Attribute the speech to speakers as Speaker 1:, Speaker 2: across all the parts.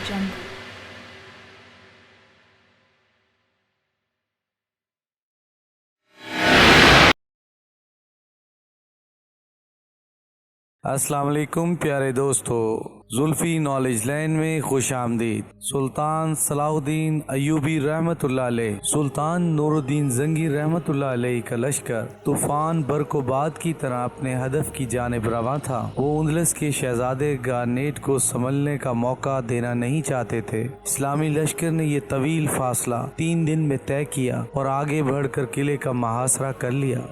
Speaker 1: jungle.
Speaker 2: अस्सलाम वालेकुम प्यारे दोस्तों, जुल्फी नॉलेज लैंड में खुश आमदीद। सुल्तान सलाहुद्दीन अयूबी रहमतुल्लाह अलैह, सुल्तान नूरुद्दीन जंगी रहमतुल्लाह अलैह का लश्कर तूफान बरकोबाद की तरह अपने हदफ की जानिब रवां था। वो उंदलस के शहजादे गारनेट को संभलने का मौका देना नहीं चाहते थे। इस्लामी लश्कर ने ये तवील फासला 3 दिन में तय किया और आगे बढ़कर किले का मुहासरा कर लिया।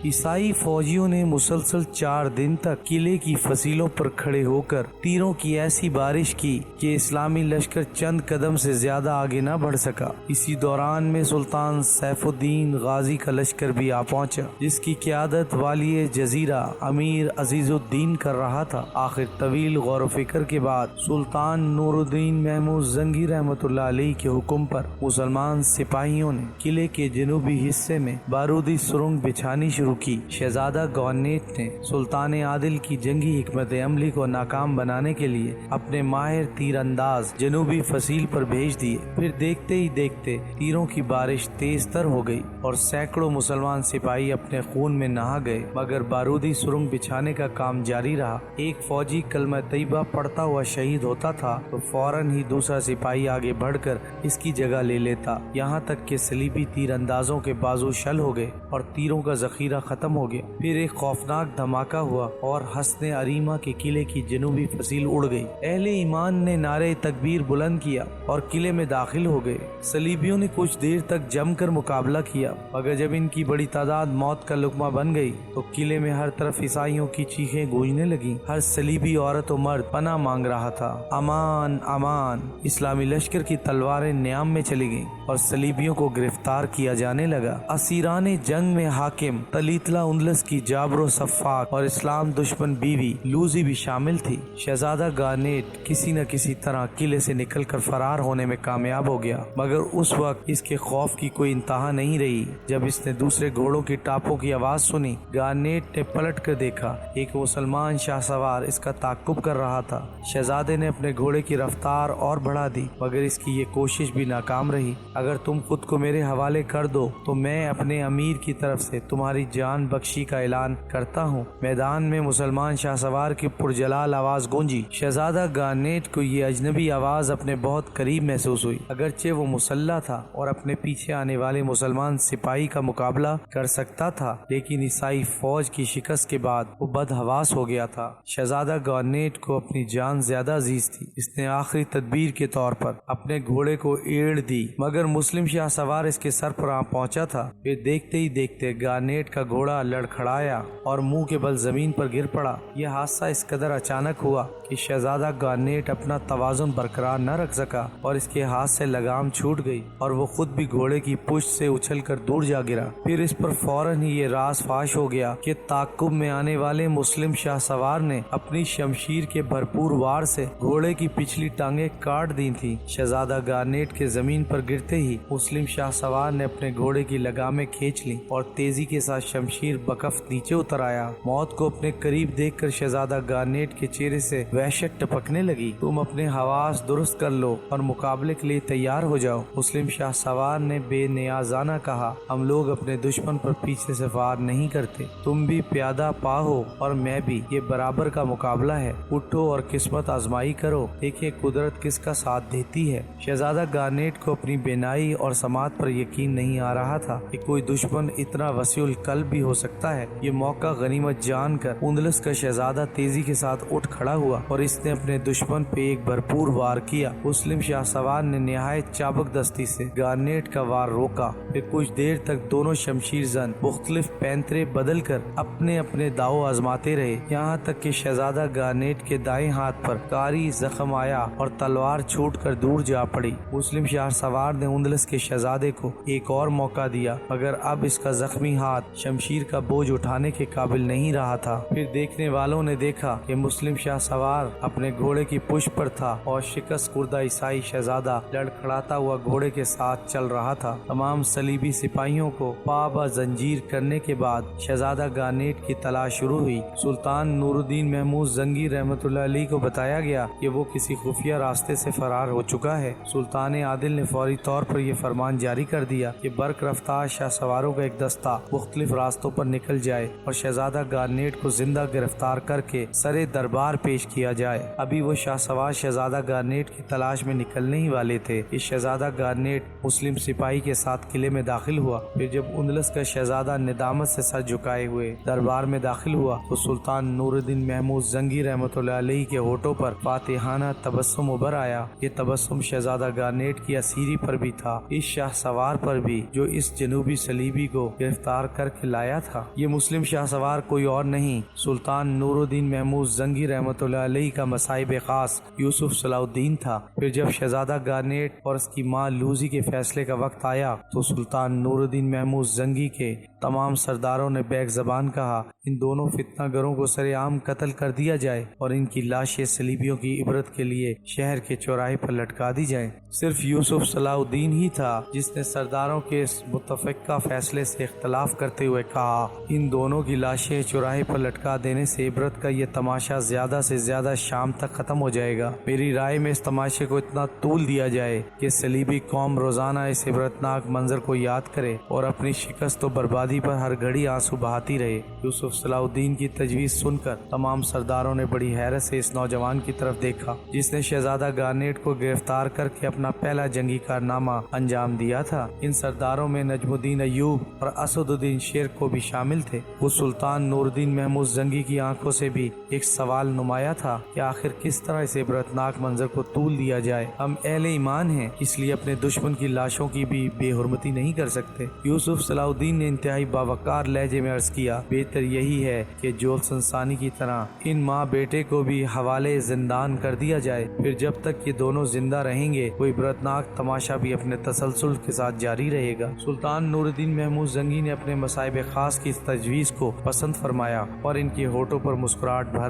Speaker 2: ईसाई फौजियों ने मुसलसल 4 दिन तक किले की फसीलों पर खड़े होकर तीरों की ऐसी बारिश की कि इस्लामी लश्कर चंद कदम से ज्यादा आगे न बढ़ सका। इसी दौरान में सुल्तान सैफुद्दीन गाजी का लश्कर भी आ पहुंचा, जिसकी क़यादत वाली जजीरा अमीर अजीजुद्दीन कर रहा था। आखिर तवील गौर व फिक्र के बाद सुल्तान नूरुद्दीन महमूद जंगी रहमतुल्लाह अलैह के हुक्म पर मुसलमान सिपाहियों ने किले के जनूबी हिस्से में बारूदी सुरंग बिछानी शुरू की। शहजादा गारनेट ने सुल्तान आदिल की जंगी हिकमत अमली को नाकाम बनाने के लिए अपने माहिर तीरंदाज जनूबी फसील पर भेज दिए। फिर देखते ही देखते तीरों की बारिश तेज तर हो गई और सैकड़ों मुसलमान सिपाही अपने खून में नहा गए। मगर बारूदी सुरंग बिछाने का काम जारी रहा। एक फौजी कलमा तैयबा पढ़ता हुआ शहीद होता था तो फौरन ही दूसरा सिपाही आगे बढ़कर इसकी जगह ले लेता। यहाँ तक कि सलीबी तीरंदाजों के बाजू शल हो गए और तीरों का जखीरा खत्म हो गया। फिर एक खौफनाक धमाका हुआ और हसने अरीमा के किले की जनूबी फसील उड़ गई। अहले ईमान ने नारे तकबीर बुलंद किया और किले में दाखिल हो गए। सलीबियों ने कुछ देर तक जमकर मुकाबला किया, मगर जब इनकी बड़ी तादाद मौत का लुकमा बन गई तो किले में हर तरफ ईसाइयों की चीखें गूंजने लगी। हर सलीबी औरत और मर्द पनाह मांग रहा था। अमान अमान। इस्लामी लश्कर की तलवारें न्याम में चली गईं और सलीबियों को गिरफ्तार किया जाने लगा। असीराने जंग में हाकिम तलीतला उंदलस की जाबरो सफ़ाक और इस्लाम दुश्मन बीवी लूजी भी शामिल थी। शहजादा गारनेट किसी न किसी तरह किले से निकलकर फरार होने में कामयाब हो गया, मगर उस वक्त इसके खौफ की कोई इंतहा नहीं रही। जब इसने दूसरे घोड़ों की टापों की आवाज सुनी, गारनेट ने पलट कर देखा। एक मुसलमान शाहसवार इसका ताक़ुब कर रहा था। शहजादे ने अपने घोड़े की रफ्तार और बढ़ा दी, मगर इसकी ये कोशिश भी नाकाम रही। अगर तुम खुद को मेरे हवाले कर दो तो मैं अपने अमीर की तरफ से तुम्हारी जान बख्शी का ऐलान करता हूँ। मैदान में मुसलमान शाहसवार की पुरजलाल आवाज गूंजी। शहजादा गारनेट को ये अजनबी आवाज अपने बहुत करीब महसूस हुई। अगरचे वो मुसल्ला था और अपने पीछे आने वाले मुसलमान सिपाही का मुकाबला कर सकता था, लेकिन ईसाई फौज की शिकस्त के बाद वो बदहवास हो गया था। शहजादा गारनेट को अपनी जान ज्यादा अजीज थी। इसने आखिरी तदबीर के तौर पर अपने घोड़े को एड़ दी, मगर मुस्लिम शाहसवार इसके सर पर आ पहुंचा था। फिर देखते ही देखते गारनेट का घोड़ा लड़खड़ाया और मुंह के बल जमीन पर गिर पड़ा। यह हादसा इस कदर अचानक हुआ कि शहजादा गारनेट अपना तवाजुन बरकरार न रख सका और इसके हाथ से लगाम छूट गई और वो खुद भी घोड़े की पुश्त से उछलकर दूर जा गिरा। फिर इस पर फौरन ही ये राज फाश हो गया कि ताक़ुब में आने वाले मुस्लिम शाहसवार ने अपनी शमशीर के भरपूर वार से घोड़े की पिछली टांगे काट दी थी। शहजादा गारनेट के जमीन पर गिरते ही मुस्लिम शाहसवार ने अपने घोड़े की लगामें खींच ली और तेजी के साथ शमशीर बकफ नीचे उतर आया। मौत को अपने करीब देखकर शहजादा गारनेट के चेहरे से वहशत टपकने लगी। तुम अपने हवास दुरुस्त कर लो और मुकाबले के लिए तैयार हो जाओ। मुस्लिम शाहसवार ने बेनियाजाना कहा, हम लोग अपने दुश्मन पर पीछे से वार नहीं करते। तुम भी प्यादा पा हो और मैं भी, ये बराबर का मुकाबला है। उठो और किस्मत आजमाई करो, देखिए कुदरत किसका साथ देती है। शहजादा गारनेट को अपनी बेनाई और समात पर यकीन नहीं आ रहा था कि कोई दुश्मन इतना वसीउल कल्ब भी हो सकता है। ये मौका गनीमत जानकर उंदलस का शहजादा तेजी के साथ उठ खड़ा हुआ और इसने अपने दुश्मन पे एक भरपूर वार किया। मुस्लिम शाहसवार ने निहायत चाबक दस्ती से गारनेट का वार रोका। फिर कुछ देर तक दोनों शमशीर जन मुख्तलिफ पैंतरे बदल कर अपने अपने दाव आजमाते रहे, यहाँ तक कि शहजादा गारनेट के दाएं हाथ पर कारी जख्म आया और तलवार छूट कर दूर जा पड़ी। मुस्लिम शाहसवार ने उंदलस के शहजादे को एक और मौका दिया, मगर अब इसका जख्मी हाथ शमशीर का बोझ उठाने के काबिल नहीं रहा था। फिर देखने वालों ने देखा कि मुस्लिम शाह सवार अपने घोड़े की पुष्प पर था और शिकस्त खुर्दा ईसाई शहजादा लड़खड़ाता हुआ घोड़े के साथ चल रहा था। तमाम सलीबी सिपाहियों को पाबा जंजीर करने के बाद शहजादा गारनेट की तलाश शुरू हुई। सुल्तान नूरुद्दीन महमूद जंगीर रहमतुल्लाह अलैह को बताया गया कि वो किसी खुफिया रास्ते से फरार हो चुका है। सुल्तान आदिल ने फौरी तौर पर यह फरमान जारी कर दिया कि बर्क रफ्तार शाह सवारों का एक दस्ता मुख्तलिफ रास्तों पर निकल जाए और शहजादा गारनेट को जिंदा गिरफ्तार करके सरे दरबार पेश किया जाए। अभी वो शाह सवार शहजादा गारनेट की तलाश में निकलने ही वाले थे कि शहजादा गारनेट मुस्लिम सिपाही के साथ किले में दाखिल हुआ। फिर जब उंदलस का शहजादा निदामत से सर झुकाए हुए दरबार में दाखिल हुआ तो सुल्तान नूरुद्दीन महमूद जंगीर रहमतुल्लाह अलैह के होठों पर फातिहाना तबस्सुम उभर आया। ये तबस्सुम शहजादा गारनेट की असीरी पर भी था, इस शाह सवार पर भी जो इस जनूबी सलीबी को गिरफ्तार करके लाया था। ये मुस्लिम शाह सवार कोई और नहीं, सुल्तान नूरुद्दीन महमूद जंगीर रहमतुल्लाह अलैह का मसाइब खास यूसुफ सलाउद्दीन था। फिर जब शहजादा गारनेट और उसकी माँ लूजी के फैसले का वक्त आया तो सुल्तान नूरुद्दीन महमूद जंगी के तमाम सरदारों ने बैक जबान कहा, इन दोनों फितनागरों को सरेआम कत्ल कर दिया जाए और इनकी लाशें सलीबियों की इबरत के लिए शहर के चौराहे पर लटका दी जाएं। सिर्फ यूसुफ सलाउद्दीन ही था जिसने सरदारों के इस मुतफ़िक़ा फैसले से इख्तलाफ करते हुए कहा, इन दोनों की लाशें चौराहे पर लटका देने से इबरत का ये तमाशा ज्यादा से ज्यादा शाम तक खत्म हो जाएगा। मेरी राय में इस तमाशे को इतना तूल दिया जाए कि सलीबी कौम रोजाना इस इबरतनाक मंजर को याद करे और अपनी शिकस्त और बर्बादी पर हर घड़ी आंसू बहाती रहे। यूसुफ सलाउद्दीन की तजवीज़ सुनकर तमाम सरदारों ने बड़ी हैरत से इस नौजवान की तरफ देखा जिसने शहजादा गारनेट को गिरफ्तार करके अपना पहला जंगी कारनामा अंजाम दिया था। इन सरदारों में नजमुद्दीन अय्यूब और असदुद्दीन शेर को भी शामिल थे। वो सुल्तान नूरुद्दीन महमूद जंगी की आंखों से भी एक सवाल नुमाया था कि आखिर किस तरह इस इबरतनाक मंजर को तूल दिया जाए। हम अहले ईमान हैं, इसलिए अपने दुश्मन की लाशों की भी बेहुरमती नहीं कर सकते। यूसुफ सलाउद्दीन ने इंतहाई बावकार लहजे में अर्ज किया, बेहतर यही है कि जोल संसानी की तरह इन माँ बेटे को भी हवाले जिंदान कर दिया जाए। फिर जब तक ये दोनों जिंदा रहेंगे वो इबरतनाक तमाशा भी अपने तसलसल के साथ जारी रहेगा। सुल्तान नूरुद्दीन महमूद जंगी ने अपने मसाइब खास की इस तजवीज़ को पसंद फरमाया और इनके होठों पर मुस्कुराहट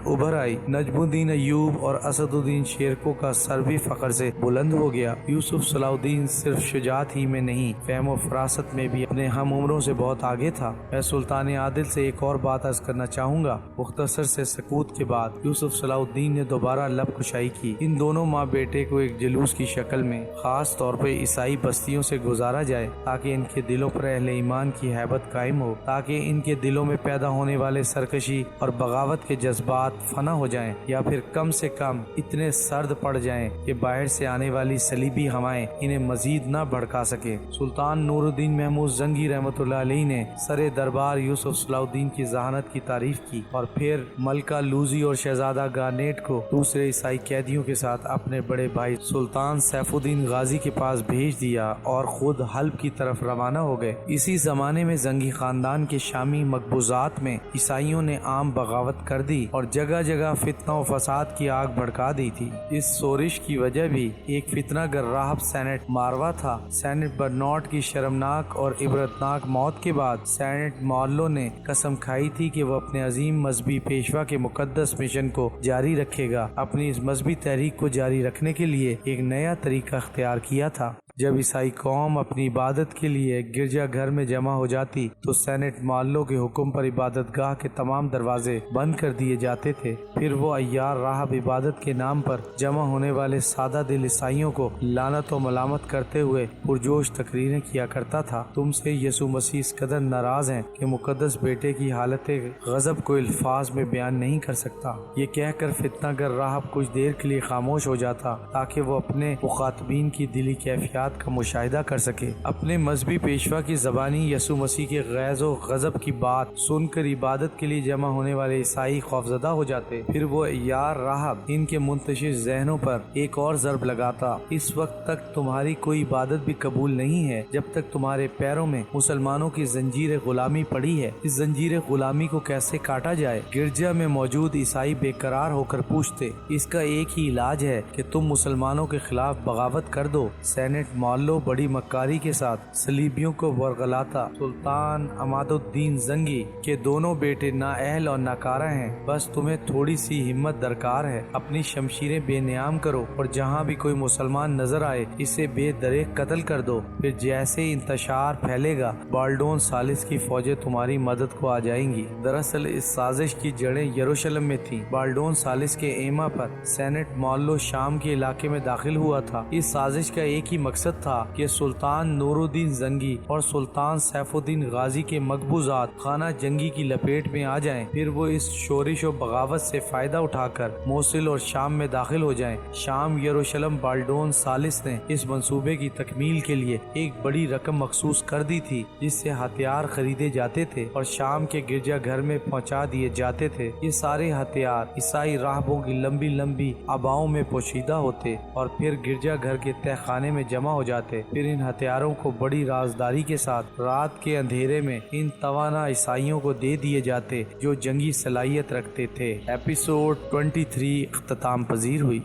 Speaker 2: उभर आई। नजमुद्दीन अय्यूब और असदुद्दीन शेरको का सर भी फख्र से बुलंद हो गया। यूसुफ सलाउद्दीन सिर्फ शुजात ही में नहीं, फहम फरासत में भी अपने हम उम्रों से बहुत आगे था। मैं सुल्तान आदिल से एक और बात अर्ज करना चाहूँगा। मुख्तसर से सकूत के बाद यूसुफ सलाउद्दीन ने दोबारा लब कुशाई की। इन दोनों माँ बेटे को एक जुलूस की शक्ल में खास तौर पर ईसाई बस्तियों से गुजारा जाए ताकि इनके दिलों पर अहले ईमान की हैबत कायम हो, ताकि इनके दिलों में पैदा होने वाले सरकशी और बगावत के जज्बात फना हो जाएं, या फिर कम से कम इतने सर्द पड़ जाएं कि बाहर से आने वाली सलीबी हवाएं इन्हें मजीद न भड़का सके। सुल्तान नूरुद्दीन महमूद जंगी रहमतुल्लाह अलैह ने सरे दरबार यूसुफ सलाउद्दीन की जहानत की तारीफ की और फिर मलका लूजी और शहजादा गारनेट को दूसरे ईसाई कैदियों के साथ अपने बड़े भाई सुल्तान सैफुद्दीन गाजी के पास भेज दिया और खुद हल्ब की तरफ रवाना हो गए। इसी जमाने में जंगी खानदान के शामी मकबूजात में ईसाइयों ने आम बगावत कर दी और जगह जगह फितना और फसाद की आग भड़का दी थी। इस सोरिश की वजह भी एक फितनागर राहब सेनेट मारवा था। सेनेट बर्नौट की शर्मनाक और इबरतनाक मौत के बाद सेनेट मौल्लो ने कसम खाई थी कि वो अपने अजीम मजहबी पेशवा के मुकद्दस मिशन को जारी रखेगा। अपनी इस मजहबी तहरीक को जारी रखने के लिए एक नया तरीका अख्तियार किया था। जब ईसाई कौम अपनी इबादत के लिए गिरजा घर में जमा हो जाती तो सेनेट माल्लो के हुक्म पर इबादत गाह के तमाम दरवाजे बंद कर दिए जाते थे। फिर वो अय्यार राहब इबादत के नाम पर जमा होने वाले सादा दिल ईसाइयों को लानत और मलामत करते हुए पुरजोश तकरीरें किया करता था। तुमसे यसु मसीह इस कदर नाराज हैं कि मुकद्दस बेटे की हालत गजब को अल्फाज में बयान नहीं कर सकता। ये कहकर फितनागर राहब कुछ देर के लिए खामोश हो जाता ताकि वो अपने मुखातबीन की दिली कैफियत का मुशाहिदा कर सके। अपने मजहबी पेशवा की जबानी यसु मसीह के गैज़ो गजब की बात सुनकर इबादत के लिए जमा होने वाले ईसाई खौफजदा हो जाते। फिर वो यार राहब इनके मुंतशिर जहनों पर एक और ज़रब लगाता, इस वक्त तक तुम्हारी कोई इबादत भी कबूल नहीं है जब तक तुम्हारे पैरों में मुसलमानों की जंजीर गुलामी पड़ी है। इस जंजीर गुलामी को कैसे काटा जाए? गिरजा में मौजूद ईसाई बेकरार होकर पूछते, इसका एक ही इलाज है कि तुम मुसलमानों के खिलाफ बगावत कर दो। सेनेट मौल्लो बड़ी मक्कारी के साथ सलीबियों को वरगलाता। सुल्तान अमादुद्दीन जंगी के दोनों बेटे नाअहल और नाकारा हैं, बस तुम्हें थोड़ी सी हिम्मत दरकार है। अपनी शमशीरें बेनियाम करो और जहाँ भी कोई मुसलमान नजर आए इसे बेदरेक कत्ल कर दो। फिर जैसे इंतशार फैलेगा बाल्डोन सालिस की फौजें तुम्हारी मदद को आ जाएंगी। दरअसल इस साजिश की जड़ें यरूशलेम में थीं। बाल्डोन सालिस के एमा पर सेनेट मौल्लो शाम के इलाके में दाखिल हुआ था। इस साजिश का एक ही मकसद था कि सुल्तान नूरुद्दीन जंगी और सुल्तान सैफुद्दीन गाजी के मकबूजात खाना जंगी की लपेट में आ जाएं। फिर वो इस शोरिश और बगावत से फायदा उठाकर मोसिल और शाम में दाखिल हो जाएं। शाम यरूशलेम बाल्डोन सालिस ने इस मंसूबे की तकमील के लिए एक बड़ी रकम मखसूस कर दी थी, जिससे हथियार खरीदे जाते थे और शाम के गिरजा घर में पहुंचा दिए जाते थे। ये सारे हथियार ईसाई राहबों की लंबी लंबी आबाओं में पोशीदा होते और फिर गिरजा घर के तहखाने में जमा हो जाते। फिर इन हथियारों को बड़ी राजदारी के साथ रात के अंधेरे में इन तवाना ईसाइयों को दे दिए जाते जो जंगी सलाहियत रखते थे। एपिसोड 23 इख्तिताम पजीर हुई।